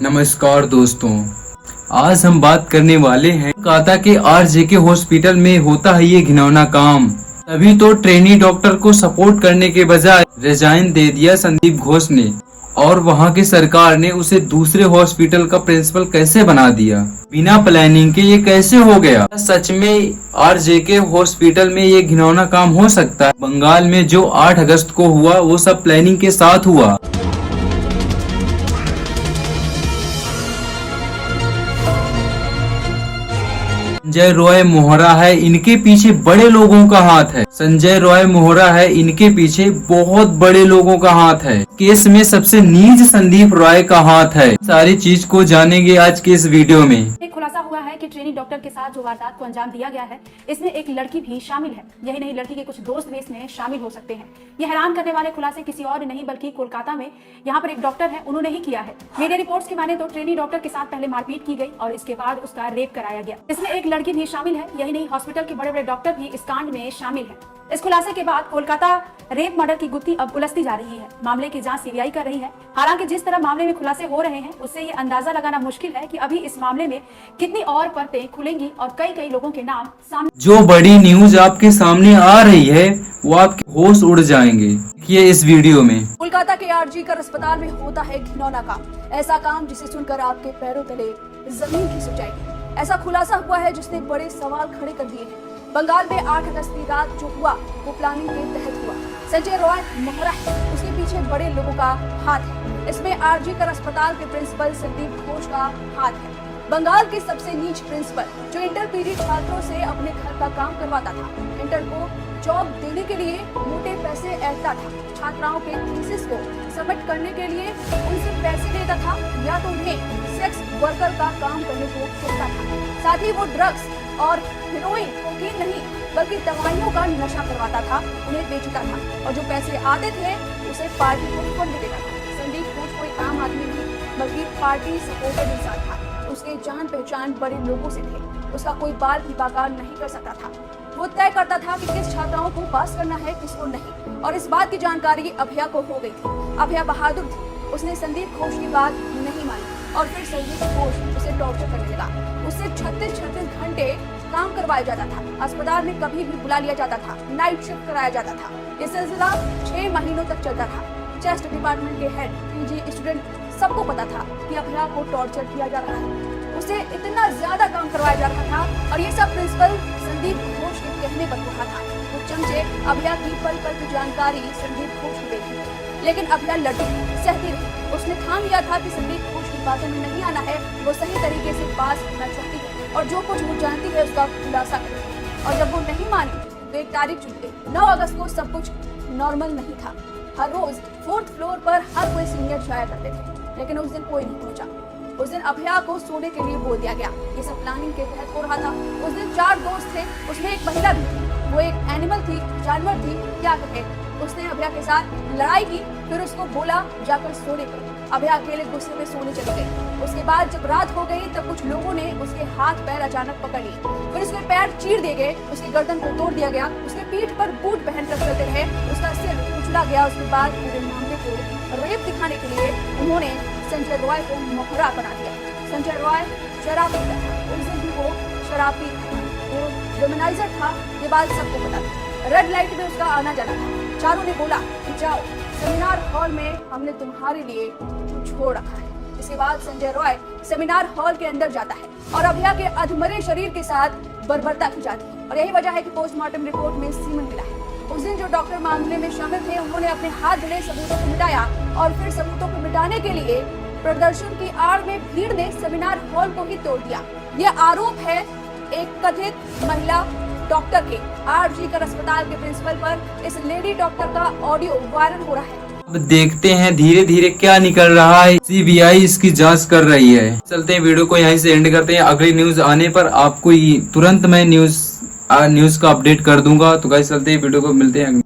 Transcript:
नमस्कार दोस्तों, आज हम बात करने वाले हैं कोलकाता के आरजेके हॉस्पिटल में होता है ये घिनौना काम। तभी तो ट्रेनी डॉक्टर को सपोर्ट करने के बजाय रिजाइन दे दिया संदीप घोष ने, और वहां की सरकार ने उसे दूसरे हॉस्पिटल का प्रिंसिपल कैसे बना दिया। बिना प्लानिंग के ये कैसे हो गया? सच में आरजेके हॉस्पिटल में ये घिनौना काम हो सकता है? बंगाल में जो 8 अगस्त को हुआ वो सब प्लानिंग के साथ हुआ। संजय रॉय मोहरा है, इनके पीछे बड़े लोगों का हाथ है। संजय रॉय मोहरा है, इनके पीछे बहुत बड़े लोगों का हाथ है। केस में सबसे नीच संदीप रॉय का हाथ है। सारी चीज को जानेंगे आज के इस वीडियो में। एक खुलासा हुआ है कि ट्रेनी डॉक्टर के साथ जो वारदात को अंजाम दिया गया है, इसमें एक लड़की भी शामिल है। यही नहीं, लड़की के कुछ दोस्त भी इसमें शामिल हो सकते हैं। ये हैरान करने वाले खुलासे किसी और नहीं बल्कि कोलकाता में यहाँ पर एक डॉक्टर है, उन्होंने ही किया है। मीडिया रिपोर्ट्स की माने तो ट्रेनी डॉक्टर के साथ पहले मारपीट की गई और इसके बाद उसका रेप कराया गया। इसमें एक लड़की भी शामिल है। यही नहीं, हॉस्पिटल के बड़े बड़े डॉक्टर भी इस कांड में शामिल है। इस खुलासे के बाद कोलकाता रेप मर्डर की गुत्थी अब उलझती जा रही है। मामले की जांच सीबीआई कर रही है। हालांकि जिस तरह मामले में खुलासे हो रहे हैं, उससे ये अंदाजा लगाना मुश्किल है कि अभी इस मामले में कितनी और परतें खुलेंगी और कई लोगों के नाम सामने। जो बड़ी न्यूज आपके सामने आ रही है वो आपके होश उड़ जाएंगे। ये इस वीडियो में कोलकाता के आरजीकर अस्पताल में होता है घिनौना काम। ऐसा काम जिसे सुनकर आपके पैरों तले जमीन खिसक जाएगी। ऐसा खुलासा हुआ है जिसने बड़े सवाल खड़े कर दिए हैं। बंगाल में 8 अगस्त की रात जो हुआ वो प्लानिंग के तहत हुआ। संजय रॉय मोहरा है, उसके पीछे बड़े लोगों का हाथ है। इसमें आरजीकर अस्पताल के प्रिंसिपल संदीप घोष का हाथ है। बंगाल के सबसे नीच प्रिंसिपल जो इंटर पीढ़ी छात्रों से अपने घर का काम करवाता था, इंटर को जॉब देने के लिए मोटे पैसे ऐंठता था, छात्राओं के थीसिस को सबमिट करने के लिए उनसे पैसे लेता था या तो उन्हें सेक्स वर्कर का काम करने को कहता था। साथ ही वो ड्रग्स और हेरोइन, कोकीन नहीं बल्कि दवाइयों का नशा करवाता था, उन्हें बेचता था और जो पैसे आते थे उसे पार्टी को फंड देता था। संदीप घोष कोई आम आदमी नहीं बल्कि पार्टी सपोर्टेड इंसान था। उसके जान पहचान बड़े लोगों से थे। उसका कोई बाल भी बाका नहीं कर सकता था। वो तय करता था कि किस छात्राओं को पास करना है, किसको नहीं, और इस बात की जानकारी अभया को हो गई थी। अभया बहादुर थी, उसने संदीप घोष की बात नहीं मानी और फिर संदीप घोष उसे टॉर्चर करने लगा। उससे 36 घंटे काम करवाया जाता था। अस्पताल में कभी भी बुला लिया जाता था, नाइट शिफ्ट कराया जाता था। ये सिलसिला 6 महीनों तक चलता था। चेस्ट डिपार्टमेंट के हेड, पीजी स्टूडेंट सबको पता था कि अभया को टॉर्चर किया जा रहा है। उसे इतना ज्यादा काम करवाया जा रहा था और ये सब प्रिंसिपल संदीप घोष के कहने पर हुआ था। वो चमचे अभया की पल की जानकारी संदीप घोष को देती, लेकिन अभया लड़ी, सहती रही। उसने ठान लिया था कि संदीप घोष की बातों में नहीं आना है। वो सही तरीके से पास होना चाहती है और जो कुछ वो जानती है उसका खुलासा करेगी। और जब वो नहीं मानी तो एक तारीख चुन गई। 9 अगस्त को सब कुछ नॉर्मल नहीं था। हर रोज 4th फ्लोर पर हर कोई सीनियर जाया करते थे, लेकिन उस दिन कोई नहीं पहुंचा। उस दिन अभया को सोने के लिए बोल दिया गया। ये सब प्लानिंग के तहत हो रहा था। उस दिन 4 दोस्त थे, उसमें एक महिला भी थी। वो एक एनिमल थी, जानवर थी, क्या कहे। उसने अभया के साथ लड़ाई की, फिर उसको बोला जाकर सोने को। अभया अकेले गुस्से में सोने चली गई। उसके बाद जब रात हो गई तब कुछ लोगों ने उसके हाथ पैर अचानक पकड़ लिए, फिर उसके पैर चीर दिए गए, उसकी गर्दन को तोड़ दिया गया, उसके पीठ पर बूट पहनकर चलते रहे, उसका सिर कुचला गया। उसके बाद पूरे मामले को रेप दिखाने के लिए उन्होंने संजय रॉय को मोहरा बना दिया। संजय रॉय शराब पीता था, उस दिन भी वो शराब पीता था, वो वुमेनाइजर था, ये बात सबको पता था। रेड लाइट में उसका आना जाना था। चारों ने बोला कि जाओ, सेमिनार हॉल में हमने तुम्हारे लिए छोड़ रखा है। इसके बाद संजय रॉय सेमिनार हॉल के अंदर जाता है और अभया के अधमरे शरीर के साथ बर्बरता की जाती है और यही वजह है कि पोस्टमार्टम रिपोर्ट में सीमन मिला है। उस दिन जो डॉक्टर मामले में शामिल थे उन्होंने अपने हाथ जड़े सबूतों को मिटाया और फिर सबूतों को मिटाने के लिए प्रदर्शन की आड़ में भीड़ ने सेमिनार हॉल को ही तोड़ दिया। ये आरोप है एक कथित महिला डॉक्टर के आरजीकर अस्पताल के प्रिंसिपल पर। इस लेडी डॉक्टर का ऑडियो वायरल हो रहा है। अब देखते हैं धीरे धीरे क्या निकल रहा है। सीबीआई इसकी जांच कर रही है। चलते हैं, वीडियो को यहीं से एंड करते हैं। अगली न्यूज आने पर आपको तुरंत मैं न्यूज का अपडेट कर दूंगा। तो गाइस चलते हैं, वीडियो को मिलते हैं।